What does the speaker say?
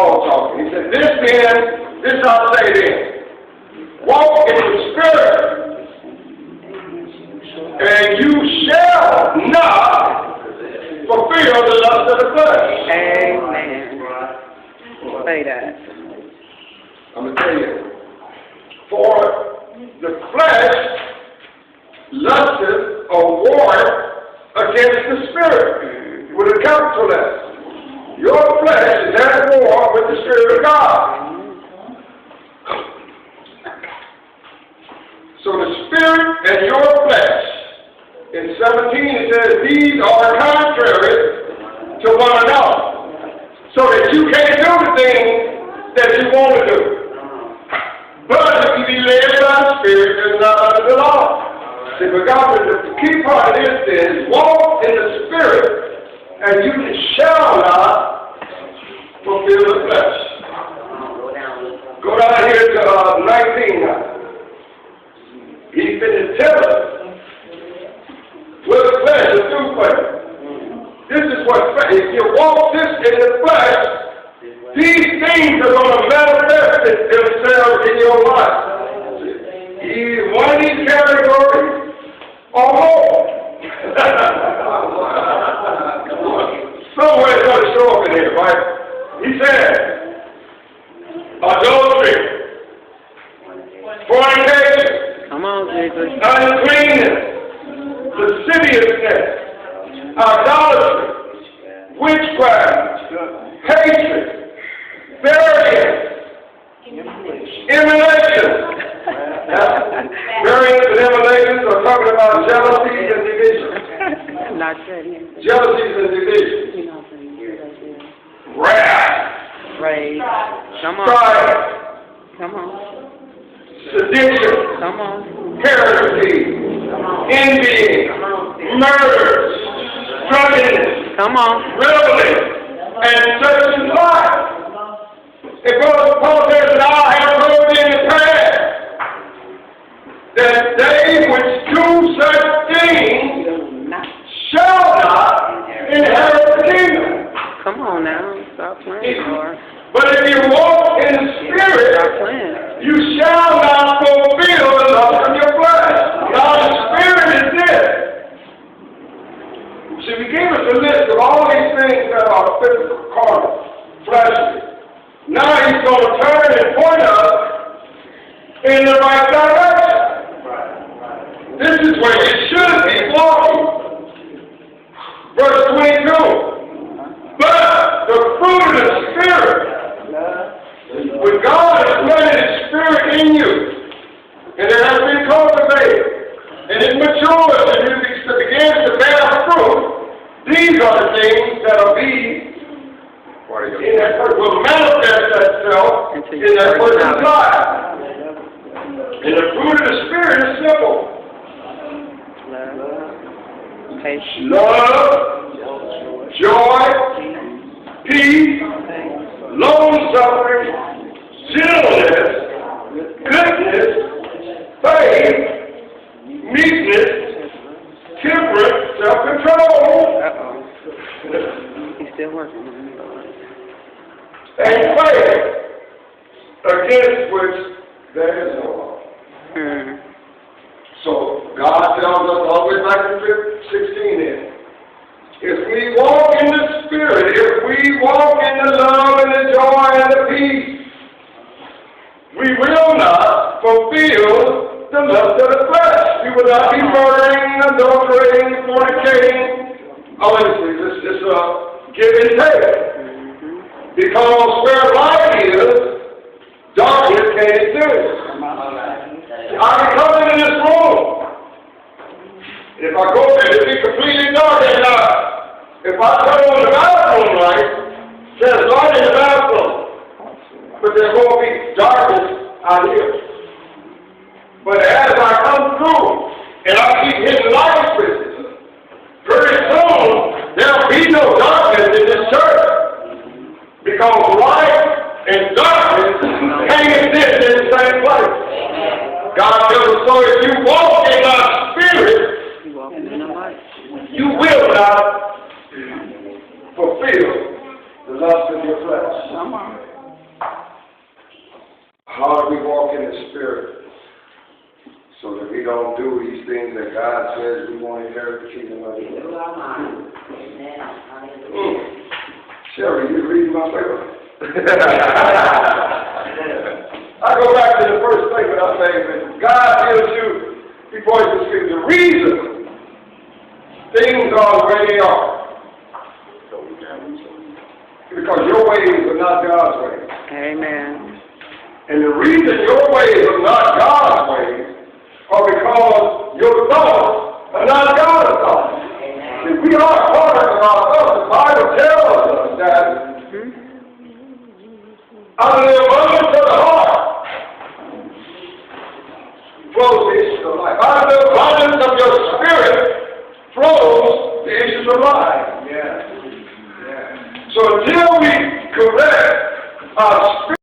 Paul talking. He said, this I'll say then. Walk in the Spirit, and you shall not fulfill the lust of the flesh. Amen. Say that. I'm going to tell you. For the flesh lusteth or warreth against the Spirit with a capital S. Your flesh is at war with the Spirit of God. So the Spirit and your flesh, in 17 it says, these are contrary to one another. So that you can't do the things that you want to do. But if you be led by the Spirit, you're not under the law. See, but God, the key part of this is, walk in the Spirit, and you shall not fulfill the flesh. Go down here to 19 now. He's been telling us what the flesh is through faith. This is what faith. If you walk this in the flesh, these things are going to manifest themselves in your life. Either one of these categories or more. Somewhere it's going to show up in here, right? He said, adultery, fornication, Come on, Jesus. uncleanness, lasciviousness, idolatry, witchcraft, hatred, variance, emulation. Variance and emulations are talking about jealousies and division. Not ready. Jealousies and division. Wrath. Praise. Come on. Strife. Come on. Sedition. Come on. Heresy. Envying. Murders. Drunkenness. Come on. Reveling. And such is life. If Paul says that I have heard in the past that they which do such things shall not inherit the kingdom. Come on now. Stop playing, Lord. But if you walk in the Spirit, Stop playing. you shall not fulfill the lust of your flesh. Now the Spirit is this. See, we gave us a list of all these things that are physical, carnal, fleshly. Now he's going to turn and point us in the right direction. This is where you should be walking. Verse 22. But the fruit of the Spirit, when God has planted His Spirit in you, and it has been cultivated, and it matures, and it begins to bear fruit, these are the things that will be, in that person, will manifest itself in that person's life. And the fruit of the Spirit is simple. Love, joy, peace, long-suffering, gentleness, goodness, faith, meekness, temperance, self-control. He's still working. And faith, against which there is no law. So God tells us always back in 16 in. If we walk in the Spirit, if we walk in the love and the joy and the peace, we will not fulfill the lust of the flesh. We will not be murdering, adulterating, fornicating. Honestly, this is a give and take. Because where light is, darkness can't exist. I can come into this room. If I go there, it'll be completely dark at night. If I turn on the bathroom light, there's light in the bathroom. But there won't be darkness out here. But as I come through, and I keep hitting light switches, pretty soon, there'll be no darkness in this church. Because light and darkness can't exist in the same place. God tells us, so if you walk in my Spirit, you will not fulfill the lust of your flesh. Come on. How do we walk in the Spirit so that we don't do these things that God says we want to inherit the kingdom of the world? Sherry, you reading my paper? I go back to the first statement I made that God gives you, before He gives the reason things are the way they are. Because your ways are not God's ways. Amen. And the reason your ways are not God's ways are because your thoughts are not God's thoughts. If we are part of our thoughts, the Bible tells us that out of the abundance of the heart flows the issues of life. Out of the abundance of your spirit flows the issues of life. So until we correct our spirit,